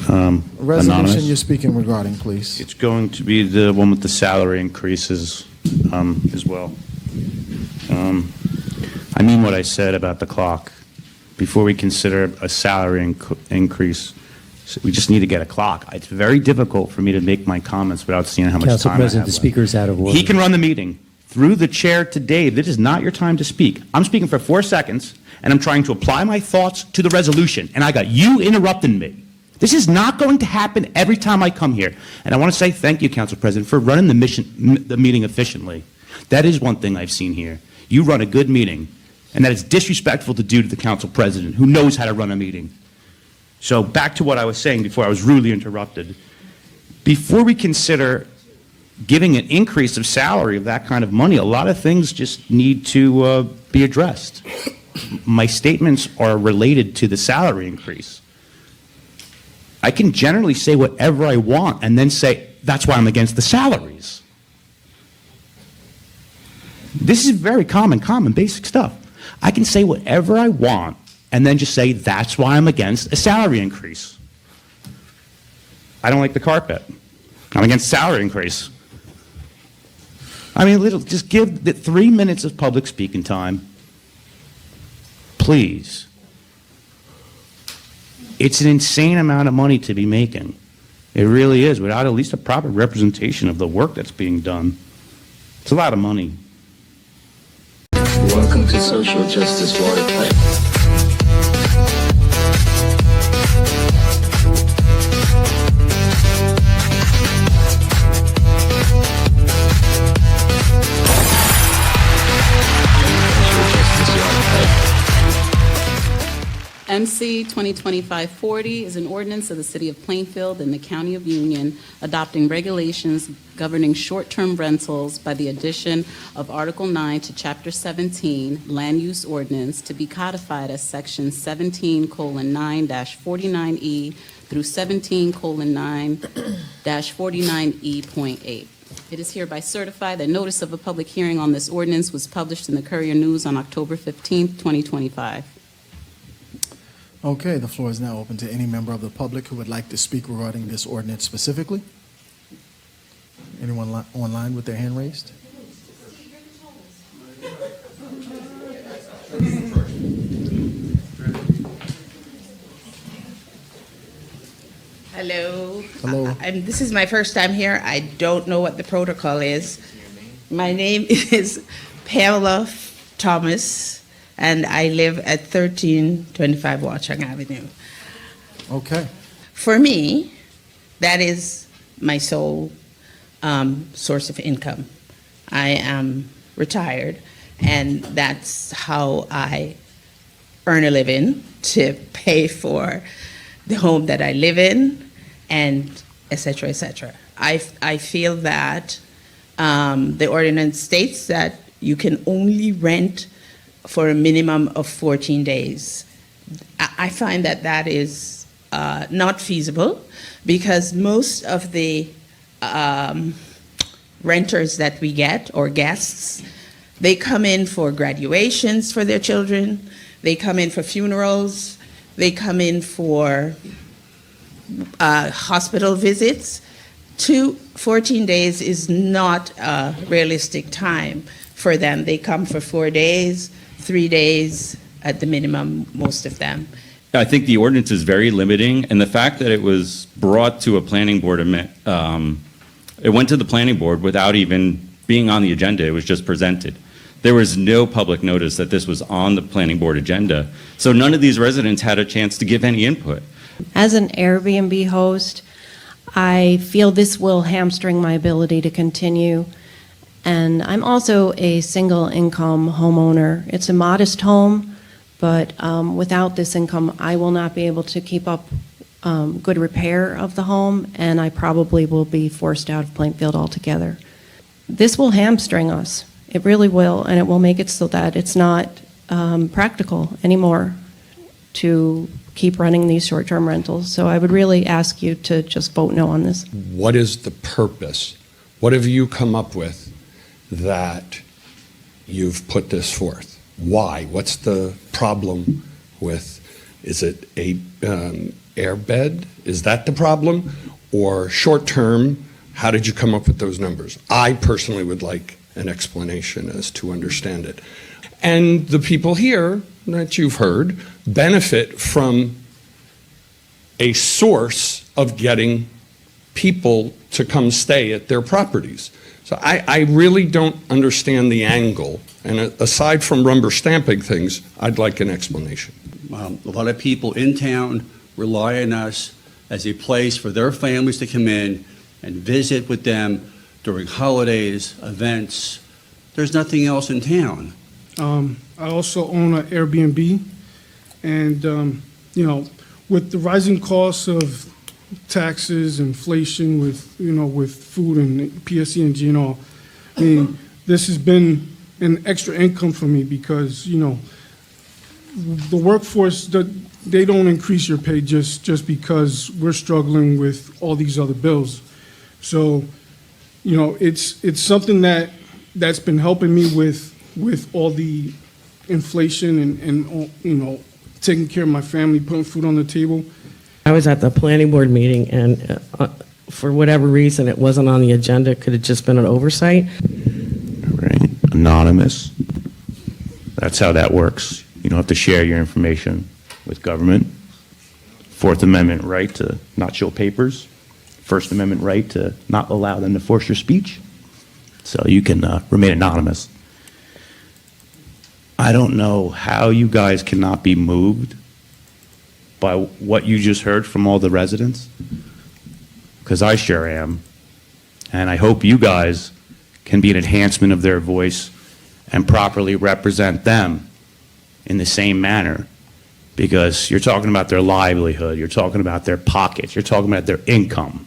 Resolution anonymous. you're speaking regarding, please. It's going to be the one with the salary increases as well. I mean what I said about the clock. Before we consider a salary increase, we just need to get a clock. It's very difficult for me to make my comments without seeing how much Council time President, I the have speaker is out of order. left. He can run the meeting. Through the chair to Dave, this is not your time to speak. I'm speaking for 4 seconds, and I'm trying to apply my thoughts to the resolution, and I got you interrupting me. This is not going to happen every time I come here. And I want to say thank you, Council President, for running the meeting efficiently. That is one thing I've seen here. You run a good meeting, and that is disrespectful to do to the Council President, who knows how to run a meeting. So back to what I was saying before I was rudely interrupted. Before we consider giving an increase of salary of that kind of money, a lot of things just need to be addressed. My statements are related to the salary increase. I can generally say whatever I want and then say, that's why I'm against the salaries. This is very common basic stuff. I can say whatever I want and then just say, that's why I'm against a salary increase. I don't like the carpet. I'm against salary increase. I mean, just give the 3 minutes of public speaking time, please. It's an insane amount of money to be making. It really is, without at least a proper representation of the work that's being done. It's a lot of money. Welcome to Social Justice Waterpipe. MC 2025-40 is an ordinance of the City of Plainfield and the County of Union adopting regulations governing short-term rentals by the addition of Article 9 to Chapter 17, Land Use Ordinance, to be codified as Section 17:9-49E through 17:9-49E.8. It is hereby certified that notice of a public hearing on this ordinance was published in the Courier News on October 15, 2025. Okay, the floor is now open to any member of the public who would like to speak regarding this ordinance specifically. Anyone online with their hand raised? Hello. Hello. This is my first time here. I don't know what the protocol is. My name is Pamela Thomas, and I live at 1325 Watchung Avenue. Okay. For me, that is my sole source of income. I am retired, and that's how I earn a living to pay for the home that I live in, and et cetera, et cetera. I feel that the ordinance states that you can only rent for a minimum of 14 days. I find that that is not feasible, because most of the renters that we get, or guests, they come in for graduations for their children, they come in for funerals, they come in for hospital visits. 14 days is not a realistic time for them. They come for 4 days, 3 days at the minimum, most of them. I think the ordinance is very limiting, and the fact that it was brought to a planning board, it went to the planning board without even being on the agenda. It was just presented. There was no public notice that this was on the planning board agenda, so none of these residents had a chance to give any input. As an Airbnb host, I feel this will hamstring my ability to continue. And I'm also a single income homeowner. It's a modest home, but without this income, I will not be able to keep up good repair of the home, and I probably will be forced out of Plainfield altogether. This will hamstring us. It really will, and it will make it so that it's not practical anymore to keep running these short-term rentals. So I would really ask you to just vote no on this. What is the purpose? What have you come up with that you've put this forth? Why? What's the problem with, is it a airbed? Is that the problem? Or short-term, how did you come up with those numbers? I personally would like an explanation as to understand it. And the people here that you've heard benefit from a source of getting people to come stay at their properties. So I really don't understand the angle. And aside from rubber stamping things, I'd like an explanation. A lot of people in town rely on us as a place for their families to come in and visit with them during holidays, events. There's nothing else in town. I also own an Airbnb, and with the rising costs of taxes, inflation, with food and PSE&G and all, I mean, this has been an extra income for me because the workforce, they don't increase your pay just because we're struggling with all these other bills. So, it's something that's been helping me with all the inflation and taking care of my family, putting food on the table. I was at the planning board meeting, and for whatever reason, it wasn't on the agenda. Could have just been an oversight. Right. Anonymous. That's how that works. You don't have to share your information with government. Fourth Amendment right to not show papers. First Amendment right to not allow them to force your speech. So you can remain anonymous. I don't know how you guys cannot be moved by what you just heard from all the residents, because I sure am. And I hope you guys can be an enhancement of their voice and properly represent them in the same manner, because you're talking about their livelihood, you're talking about their pockets, you're talking about their income,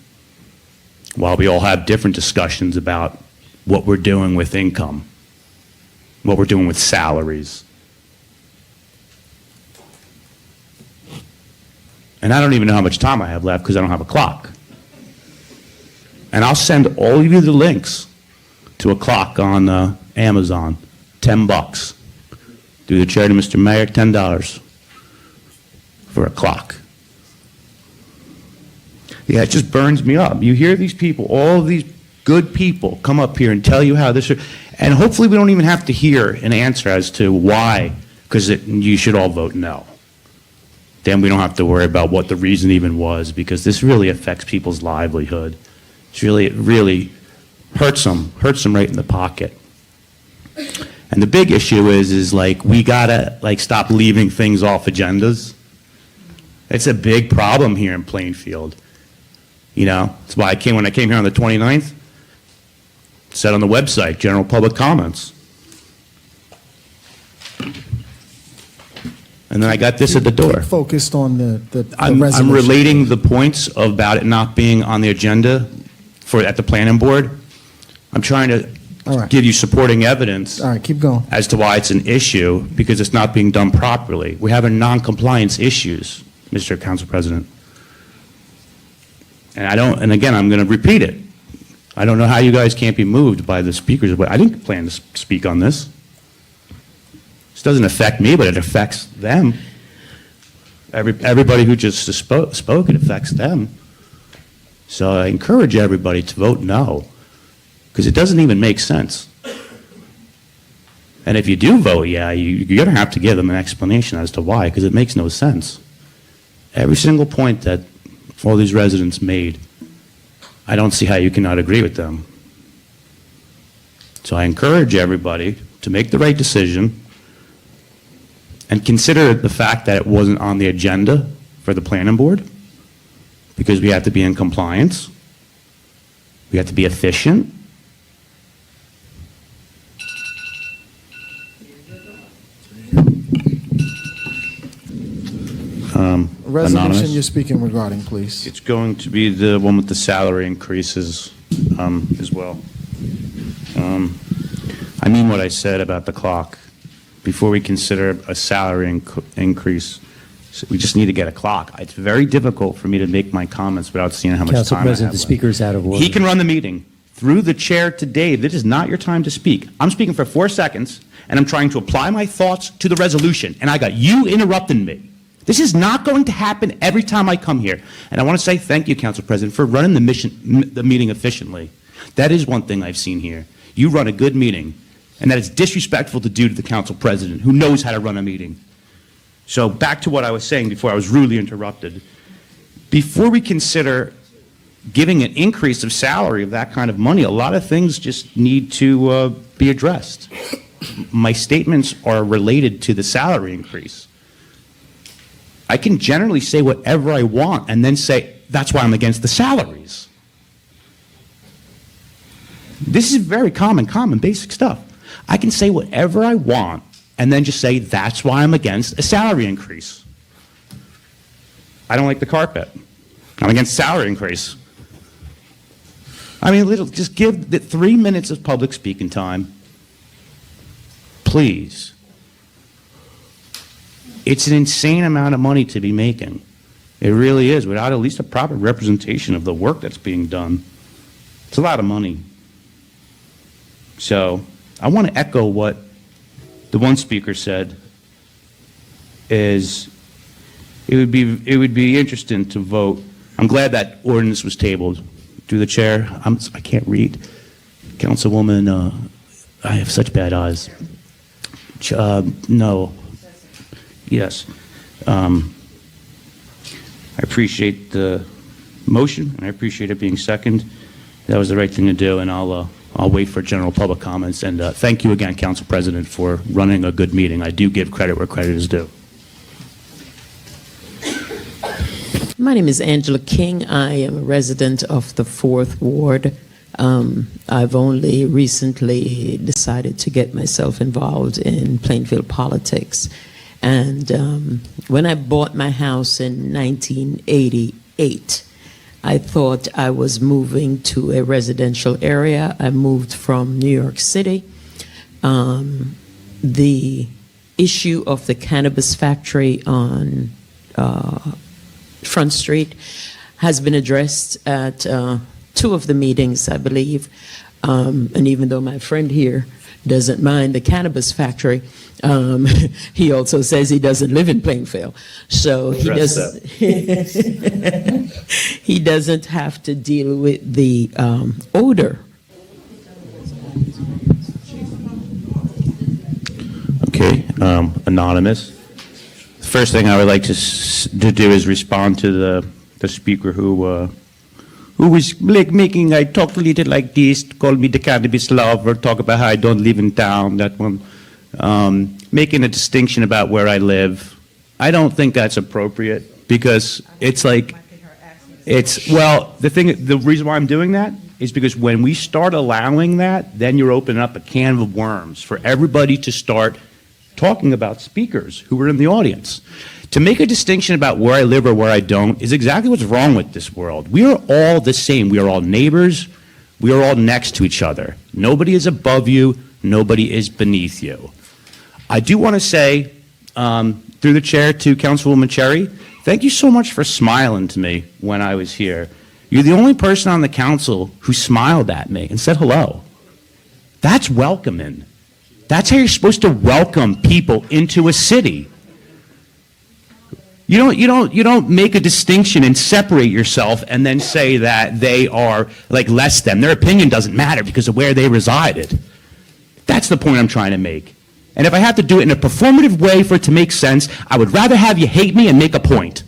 while we all have different discussions about what we're doing with income, what we're doing with salaries. And I don't even know how much time I have left because I don't have a clock. And I'll send all of you the links to a clock on Amazon, $10. Through the chair to Mr. Mayor, $10 for a clock. Yeah, it just burns me up. You hear these people, all of these good people come up here and tell you how this, and hopefully we don't even have to hear an answer as to why, because you should all vote no. Then we don't have to worry about what the reason even was, because this really affects people's livelihood. It really hurts them right in the pocket. And the big issue is like, we gotta stop leaving things off agendas. It's a big problem here in Plainfield. That's why when I came here on the 29th, said on the website, general public comments. And then I got this at the door. Focused on the I'm resolution. relating the points about it not being on the agenda at the planning board. I'm trying to All right. give you supporting evidence All right, keep going. as to why it's an issue, because it's not being done properly. We're having non-compliance issues, Mr. Council President. And again, I'm going to repeat it. I don't know how you guys can't be moved by the speakers, but I didn't plan to speak on this. This doesn't affect me, but it affects them. Everybody who just spoke, it affects them. So I encourage everybody to vote no, because it doesn't even make sense. And if you do vote yeah, you're going to have to give them an explanation as to why, because it makes no sense. Every single point that all these residents made, I don't see how you cannot agree with them. So I encourage everybody to make the right decision and consider the fact that it wasn't on the agenda for the planning board, because we have to be in compliance. We have to be efficient. Resolution Anonymous. you're speaking regarding, please. It's going to be the one with the salary increases as well. I mean what I said about the clock. Before we consider a salary increase, we just need to get a clock. It's very difficult for me to make my comments without seeing how much Council time President, I have the left. speaker is out of order. He can run the meeting. Through the chair to Dave, this is not your time to speak. I'm speaking for 4 seconds, and I'm trying to apply my thoughts to the resolution, and I got you interrupting me. This is not going to happen every time I come here. And I want to say thank you, Council President, for running the meeting efficiently. That is one thing I've seen here. You run a good meeting, and that is disrespectful to do to the Council President, who knows how to run a meeting. So back to what I was saying before I was rudely interrupted. Before we consider giving an increase of salary of that kind of money, a lot of things just need to be addressed. My statements are related to the salary increase. I can generally say whatever I want and then say, that's why I'm against the salaries. This is very common basic stuff. I can say whatever I want and then just say, that's why I'm against a salary increase. I don't like the carpet. I'm against salary increase. I mean, just give the 3 minutes of public speaking time. Please. It's an insane amount of money to be making. It really is, without at least a proper representation of the work that's being done. It's a lot of money. So I want to echo what the one speaker said, is it would be interesting to vote. I'm glad that ordinance was tabled. Through the chair, I can't read. Councilwoman, I have such bad eyes. No. Yes. I appreciate the motion, and I appreciate it being second. That was the right thing to do, and I'll wait for general public comments. And thank you again, Council President, for running a good meeting. I do give credit where credit is due. My name is Angela King. I am a resident of the 4th Ward. I've only recently decided to get myself involved in Plainfield politics. And when I bought my house in 1988, I thought I was moving to a residential area. I moved from New York City. The issue of the cannabis factory on Front Street has been addressed at 2 of the meetings, I believe. And even though my friend here doesn't mind the cannabis factory, he also says he doesn't live in Plainfield. So he doesn't, he doesn't have to deal with the odor. Okay, anonymous. The first thing I would like to do is respond to the speaker who was like making, I talk a little like this, call me the cannabis lover, talk about how I don't live in town, that one. Making a distinction about where I live. I don't think that's appropriate, because it's like, the reason why I'm doing that is because when we start allowing that, then you're opening up a can of worms for everybody to start talking about speakers who are in the audience. To make a distinction about where I live or where I don't is exactly what's wrong with this world. We are all the same. We are all neighbors. We are all next to each other. Nobody is above you. Nobody is beneath you. I do want to say, through the chair to Councilwoman Cherry, thank you so much for smiling to me when I was here. You're the only person on the council who smiled at me and said hello. That's welcoming. That's how you're supposed to welcome people into a city. You don't make a distinction and separate yourself and then say that they are like less than. Their opinion doesn't matter because of where they resided. That's the point I'm trying to make. And if I have to do it in a performative way for it to make sense, I would rather have you hate me and make a point.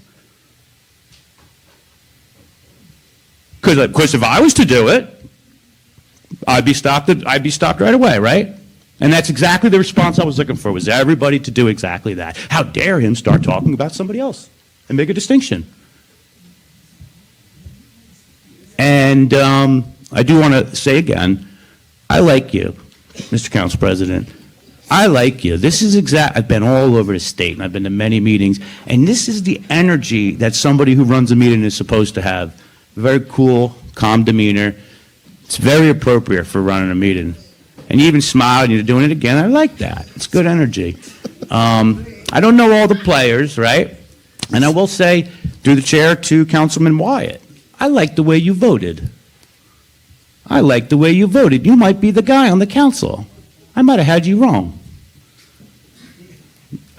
Because if I was to do it, I'd be stopped right away, right? And that's exactly the response I was looking for, was everybody to do exactly that. How dare him start talking about somebody else and make a distinction? And I do want to say again, I like you, Mr. Council President. I like you. This is I've been all over the state, and I've been to many meetings, and this is the energy that somebody who runs a meeting is supposed to have. Very cool, calm demeanor. It's very appropriate for running a meeting. And you even smiled, and you're doing it again. I like that. It's good energy. I don't know all the players, right? And I will say, through the chair to Councilman Wyatt, I like the way you voted. I like the way you voted. You might be the guy on the council. I might have had you wrong.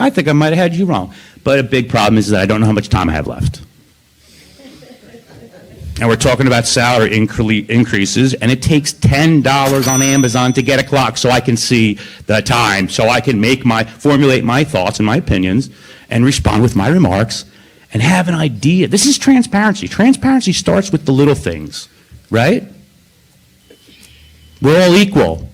I think I might have had you wrong. But a big problem is that I don't know how much time I have left. And we're talking about salary increases, and it takes $10 on Amazon to get a clock so I can see the time, so I can formulate my thoughts and my opinions and respond with my remarks and have an idea. This is transparency. Transparency starts with the little things, right? We're all equal.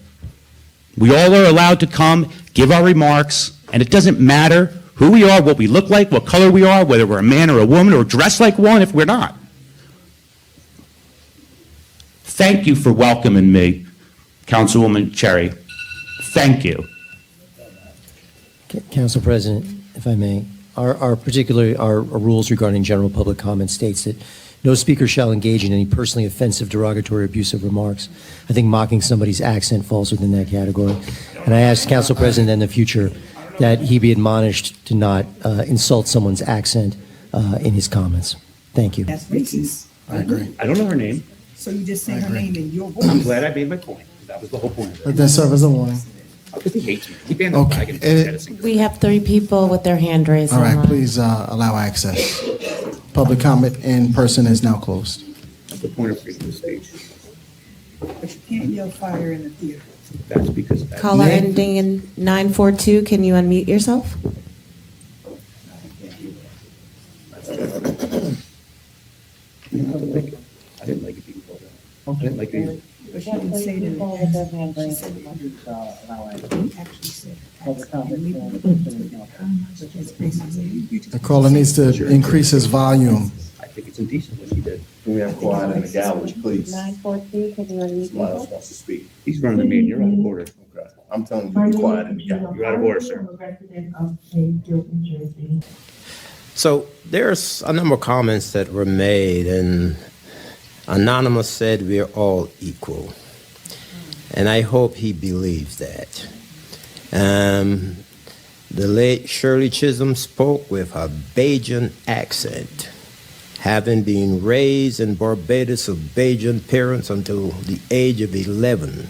We all are allowed to come, give our remarks, and it doesn't matter who we are, what we look like, what color we are, whether we're a man or a woman, or dressed like one if we're not. Thank you for welcoming me, Councilwoman Cherry. Thank you. Council President, if I may, our rules regarding general public comment states that no speaker shall engage in any personally offensive, derogatory, abusive remarks. I think mocking somebody's accent falls within that category. And I ask Council President in the future that he be admonished to not insult someone's accent in his comments. Thank you. That's racist. I agree. I don't know her name. So you just say her name in your I'm voice. glad I made my point. That was the whole point of it. Let that serve as a warning. Because he hates me. He banned the flag and said We have 3 people with their hand raised. All right, online. please allow access. Public comment in person is now closed. That's the point of freedom of speech. But you can't yell fire in the theater. That's because Caller ending in 942, can you unmute yourself? I didn't like it being called out. I didn't like it. But she didn't say that. She said he actually said. The caller needs to increase his volume. I think it's indecent what she did. Can we have quiet in the gallery, please? 942, can you unmute Somebody else yourself? wants to speak. He's running the meeting. You're out of order. Okay, I'm telling you to be quiet in the gallery. You're out of order, sir. So there's a number of comments that were made, and Anonymous said we're all equal. And I hope he believes that. The late Shirley Chisholm spoke with a Bajan accent, having been raised in Barbados of Bajan parents until the age of 11.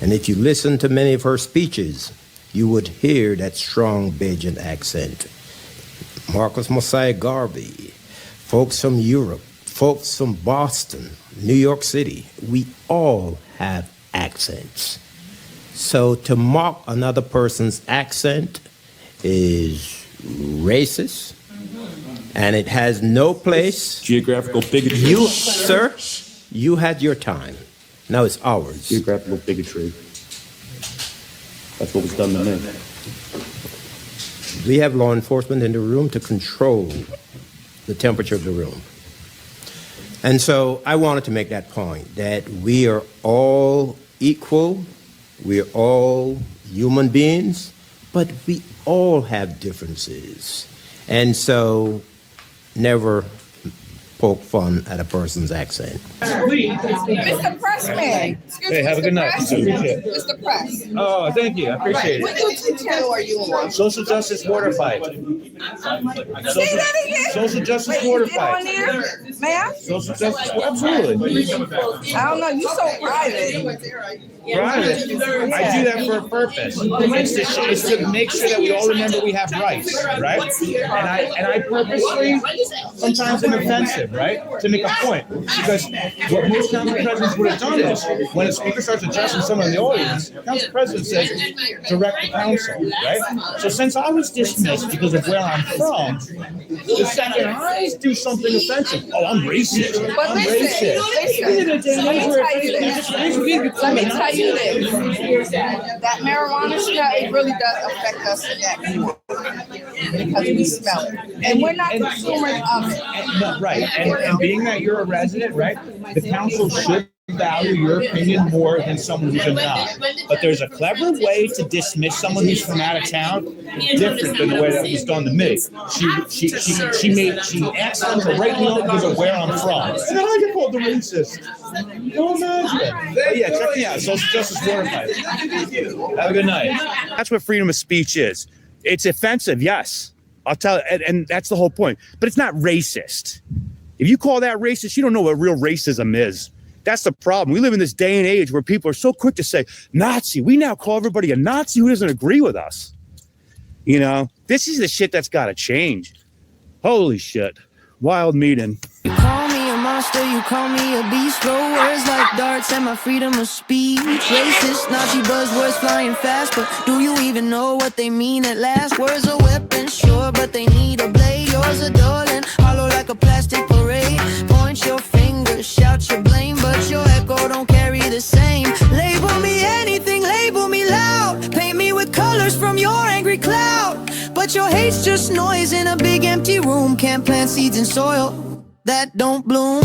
And if you listen to many of her speeches, you would hear that strong Bajan accent. Marcus Mosiah Garvey, folks from Europe, folks from Boston, New York City, we all have accents. So to mock another person's accent is racist, and it has no place. Geographical bigotry. You, sir, you had your time. Now it's ours. Geographical bigotry. That's what was done to me. We have law enforcement in the room to control the temperature of the room. And so I wanted to make that point, that we are all equal, we're all human beings, but we all have differences. And so never poke fun at a person's accent. Mr. Pressman. Hey, have a good night. Mr. Press. Oh, thank you. I appreciate What YouTube channel are you on? Social Justice Waterpipe. Say that again. Social Justice Wait, you get Waterpipe. on there? Ma'am? Social Justice, absolutely. I don't know, you so private. Private. I do that for a purpose. It's to make sure that we all remember we have rights, right? And I purposely sometimes am offensive, right? To make a point. Because what most council presidents would have done is, when a speaker starts addressing someone in the audience, the council president says, direct the council, right? So since I was dismissed because of where I'm from, the second I do something offensive, oh, I'm racist. But I'm listen, racist. let me tell you this. That marijuana smell, it really does affect us in that because we smell it. And we're not consumers of it. No, right, and being that you're a resident, right, the council should value your opinion more than someone who's not. But there's a clever way to dismiss someone who's from out of town, different than the way that was done to me. She asked them to write me up because of where I'm from. And then I get called the racist. Don't imagine. But yeah, check me out. Social Justice Waterpipe. Have a good night. That's what freedom of speech is. It's offensive, yes. I'll tell you, and that's the whole point. But it's not racist. If you call that racist, you don't know what real racism is. That's the problem. We live in this day and age where people are so quick to say, Nazi. We now call everybody a Nazi who doesn't agree with us. You know, This is the shit that's got to change. Holy shit. Wild meeting. You call me a monster, you call me a beast. Throw words like darts and my freedom of speech. Racist, Nazi buzzwords flying fast, but do you even know what they mean at last? Words are weapons, sure, but they need a blade. Yours are dull and hollow like a plastic parade. Point your finger, shout your blame, but your echo don't carry the same. Label me anything, label me loud. Paint me with colors from your angry cloud. But your hate's just noise in a big empty room. Can't plant seeds in soil that don't bloom.